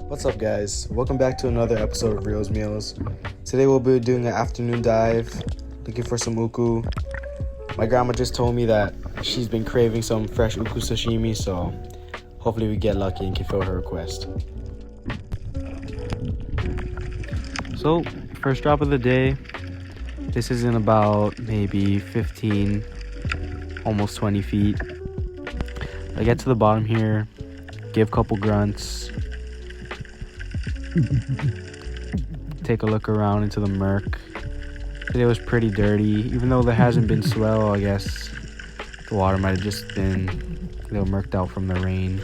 What's up, guys? Welcome back to another episode of Reelz Mealz. Today we'll be doing an afternoon dive, looking for some uku. My grandma just told me that she's been craving some fresh uku sashimi, so hopefully we get lucky and can fill her request. So, first drop of the day. This is in about maybe 15, almost 20 feet. I get to the bottom here, give a couple grunts, take a look around into the murk. Today was pretty dirty, even though there hasn't been swell. I guess the water might have just been a little murked out from the rain.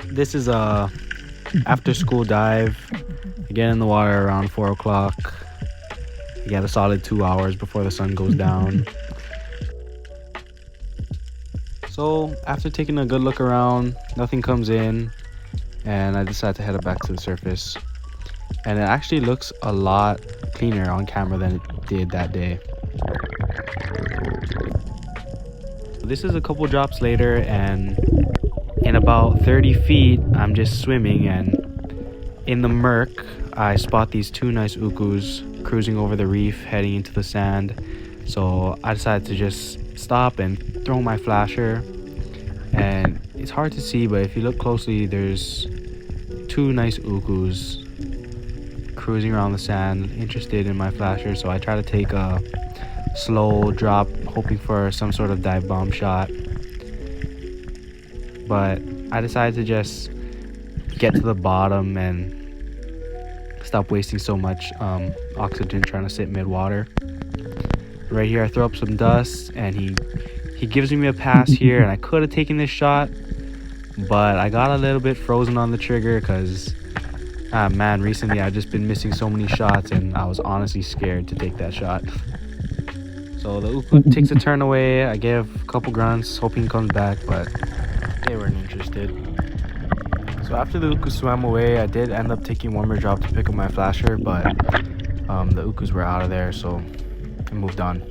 This is a after school dive. I get in the water around 4 o'clock. I get a solid 2 hours before the sun goes down. So after taking a good look around, nothing comes in, and I decided to head back to the surface. And it actually looks a lot cleaner on camera than it did that day. This is a couple drops later, and in about 30 feet I'm just swimming, and in the murk I spot these two nice ukus cruising over the reef heading into the sand. So I decided to just stop and throw my flasher, and it's hard to see, but if you look closely there's two nice ukus cruising around the sand, interested in my flasher. So I try to take a slow drop, hoping for some sort of dive bomb shot, but I decided to just get to the bottom and stop wasting so much oxygen trying to sit mid-water. Right here I throw up some dust, and he gives me a pass here, and I could have taken this shot, but I got a little bit frozen on the trigger because man, recently I've just been missing so many shots, and I was honestly scared to take that shot. So the uku takes a turn away. I give a couple grunts, hoping he comes back, but they weren't interested. So after the uku swam away, I did end up taking one more drop to pick up my flasher, but the ukus were out of there, so I moved on.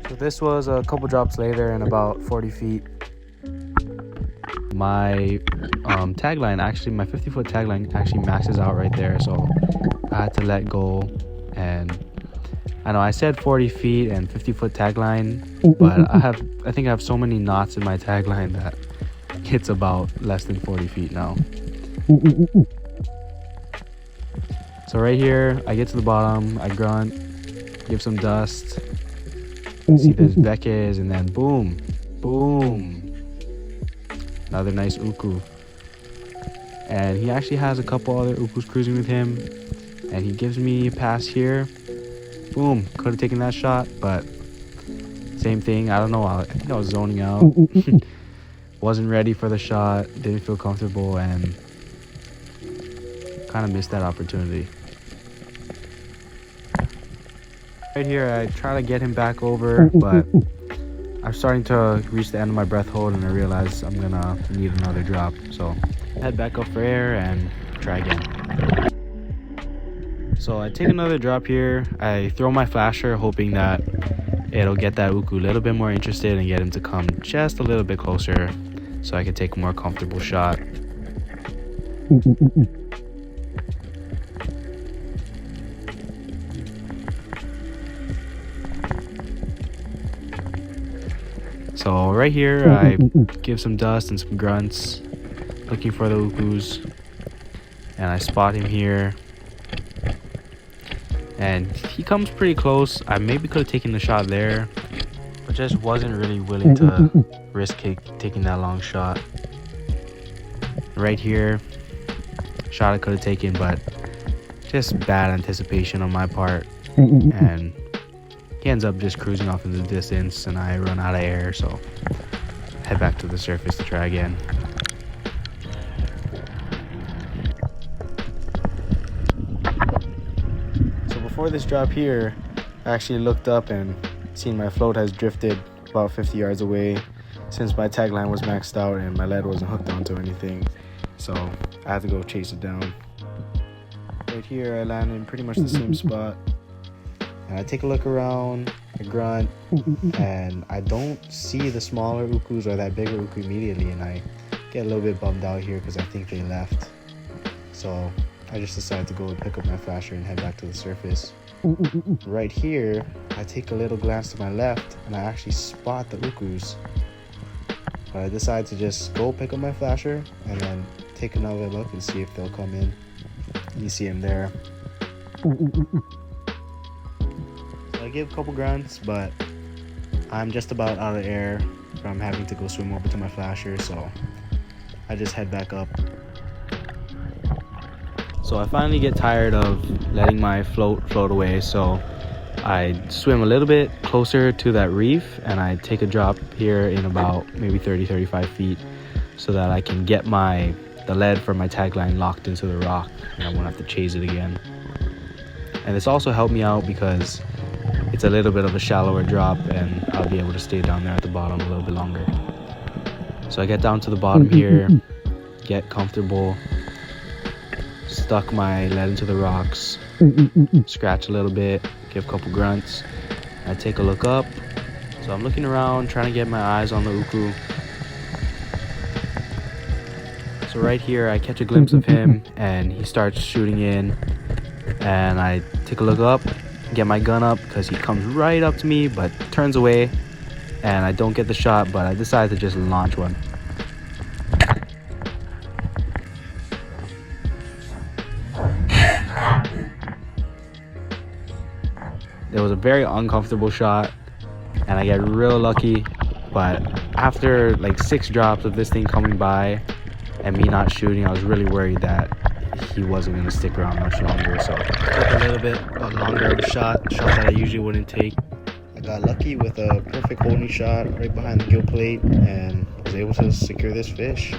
So this was a couple drops later in about 40 feet. My tagline, actually my 50-foot tagline actually maxes out right there, so I had to let go. And I know I said 40 feet and 50-foot tagline, but I think I have so many knots in my tagline that it's about less than 40 feet now. So right here I get to the bottom, I grunt, give some dust, see there's Vekes, and then boom, another nice uku. And he actually has a couple other ukus cruising with him, and he gives me a pass here. Boom, could have taken that shot, but same thing, I don't know, I think I was zoning out. Wasn't ready for the shot, didn't feel comfortable, and kind of missed that opportunity. Right here I try to get him back over, but I'm starting to reach the end of my breath hold, and I realize I'm gonna need another drop. So head back up for air and try again. So I take another drop here. I throw my flasher, hoping that it'll get that uku a little bit more interested and get him to come just a little bit closer so I can take a more comfortable shot. So right here I give some dust and some grunts, looking for the ukus, and I spot him here, and he comes pretty close. I maybe could have taken the shot there, but just wasn't really willing to risk taking that long shot. Right here, shot I could have taken, but just bad anticipation on my part, and he ends up just cruising off in the distance, and I run out of air, so head back to the surface to try again. So before this drop here, I actually looked up and seen my float has drifted about 50 yards away, since my tagline was maxed out and my lead wasn't hooked onto anything. So I had to go chase it down. Right here I landed in pretty much the same spot. And I take a look around, I grunt, and I don't see the smaller ukus or that bigger uku immediately, and I get a little bit bummed out here because I think they left. So I just decided to go pick up my flasher and head back to the surface. Right here, I take a little glance to my left and I actually spot the ukus. But I decide to just go pick up my flasher and then take another look and see if they'll come in. You see him there. So I give a couple grunts, but I'm just about out of air from having to go swim over to my flasher, so I just head back up. So I finally get tired of letting my float away, so I swim a little bit closer to that reef and I take a drop here in about maybe 30-35 feet so that I can get the lead from my tagline locked into the rock and I won't have to chase it again. And this also helped me out because it's a little bit of a shallower drop and I'll be able to stay down there at the bottom a little bit longer. So I get down to the bottom here, get comfortable, stuck my lead into the rocks, scratch a little bit, give a couple grunts. I take a look up. So I'm looking around, trying to get my eyes on the uku. So right here, I catch a glimpse of him and he starts shooting in. And I take a look up, get my gun up because he comes right up to me but turns away. And I don't get the shot, but I decide to just launch one. It was a very uncomfortable shot and I get real lucky, but after like 6 drops of this thing coming by and me not shooting, I was really worried that he wasn't going to stick around much longer. So I took a little bit longer of a shot that I usually wouldn't take. I got lucky with a perfect holding shot right behind the gill plate and was able to secure this fish.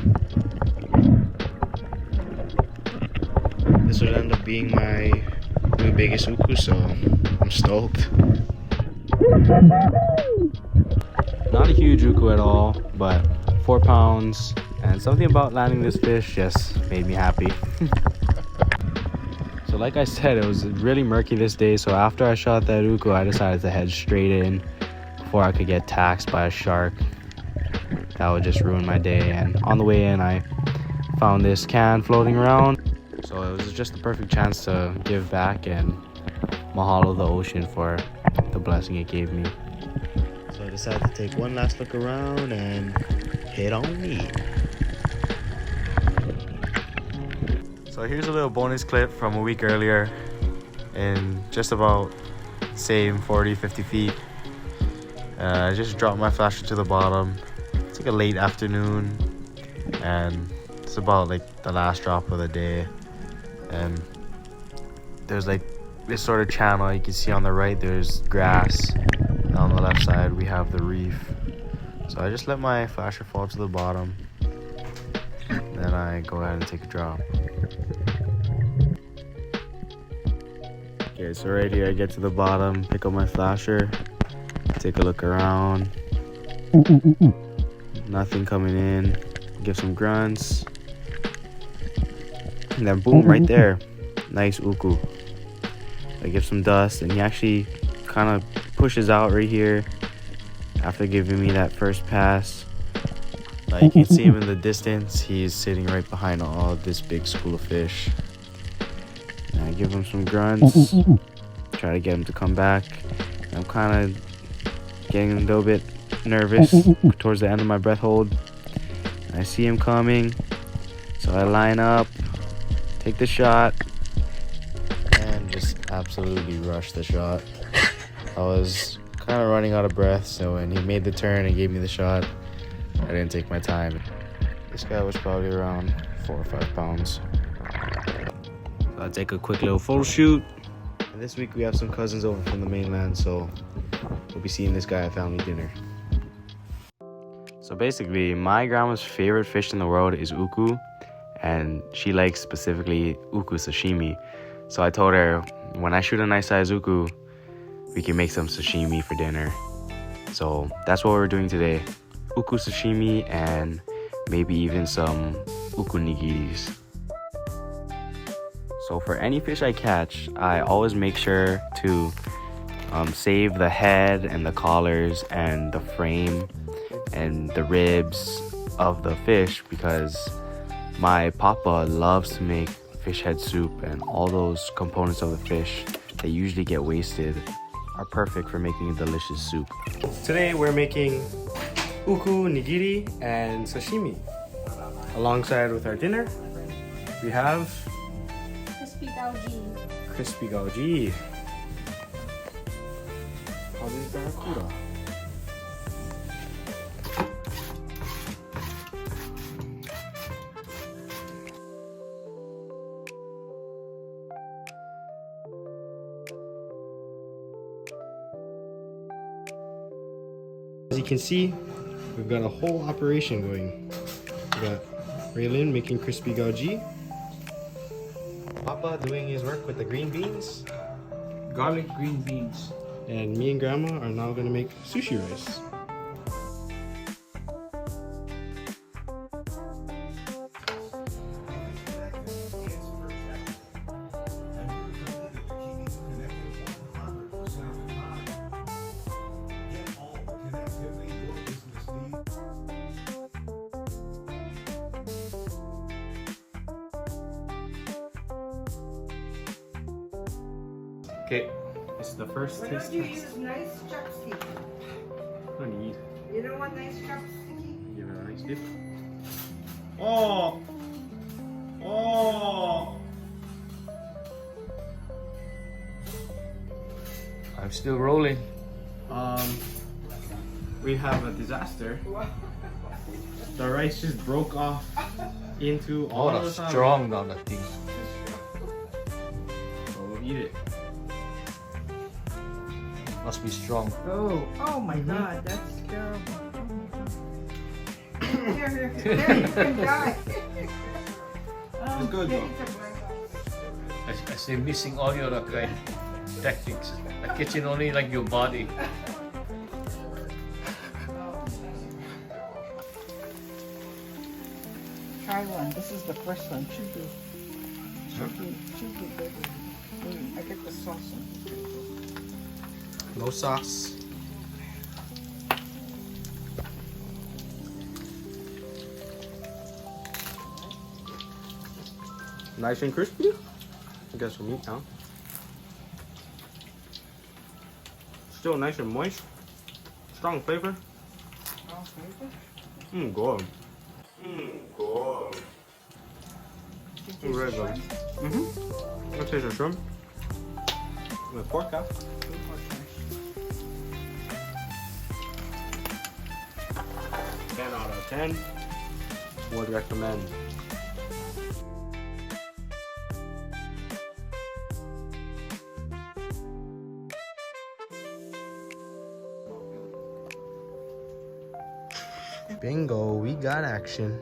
This would end up being my new biggest uku, so I'm stoked. Not a huge uku at all, but 4 pounds, and something about landing this fish just made me happy. So like I said, it was really murky this day, so after I shot that uku, I decided to head straight in before I could get taxed by a shark. That would just ruin my day. And on the way in, I found this can floating around, so it was just the perfect chance to give back and mahalo the ocean for the blessing it gave me. So I decided to take one last look around and hit on me. So here's a little bonus clip from a week earlier in just about same 40-50 feet. I just dropped my flasher to the bottom. It's like a late afternoon and it's about like the last drop of the day, and there's like this sort of channel you can see on the right. There's grass and on the left side we have the reef. So I just let my flasher fall to the bottom, then I go ahead and take a drop. Okay, so right here I get to the bottom, pick up my flasher, take a look around. Nothing coming in. Give some grunts. And then boom, right there. Nice uku. I give some dust and he actually kind of pushes out right here after giving me that first pass. You can see him in the distance. He's sitting right behind all this big school of fish. And I give him some grunts. Try to get him to come back. I'm kind of getting a little bit nervous towards the end of my breath hold. And I see him coming. So I line up, take the shot, and just absolutely rush the shot. I was kind of running out of breath, so when he made the turn and gave me the shot, I didn't take my time. This guy was probably around 4 or 5 pounds. So I'll take a quick little photo shoot. And this week we have some cousins over from the mainland, so we'll be seeing this guy at family dinner. So basically, my grandma's favorite fish in the world is uku, and she likes specifically uku sashimi. So I told her, when I shoot a nice size uku, we can make some sashimi for dinner. So that's what we're doing today. Uku sashimi and maybe even some uku nigiris. So for any fish I catch, I always make sure to save the head and the collars and the frame and the ribs of the fish, because my papa loves to make fish head soup, and all those components of the fish that usually get wasted are perfect for making a delicious soup. Today we're making uku, nigiri, and sashimi. Alongside with our dinner, we have Crispy gauji. crispy gauji. Barracuda. As you can see, we've got a whole operation going. We got Raylin making crispy gauji, Papa doing his work with the green beans, Garlic green beans. and me and Grandma are now gonna make sushi rice. Okay, this is the first Why taste don't you test. use nice chopstick? I'm gonna eat. You don't want nice chopsticky? Give it a nice dip. Oh! Oh! I'm still rolling. We have a disaster. The rice just broke off into all Oh, the that's time. strong now, that thing. So we'll eat it. Must be strong. Oh my God, that's terrible. Here, you can die. It's good though. I say missing all your tactics. The kitchen only like your body. Try one. This is the first one. Should be good. I get the sauce. No sauce. Nice and crispy. I guess some meat now. Still nice and moist. Strong flavor. Good. Good. Very good. I'll taste the shrimp. And the pork cup. 10 out of 10. Would recommend. Bingo, we got action.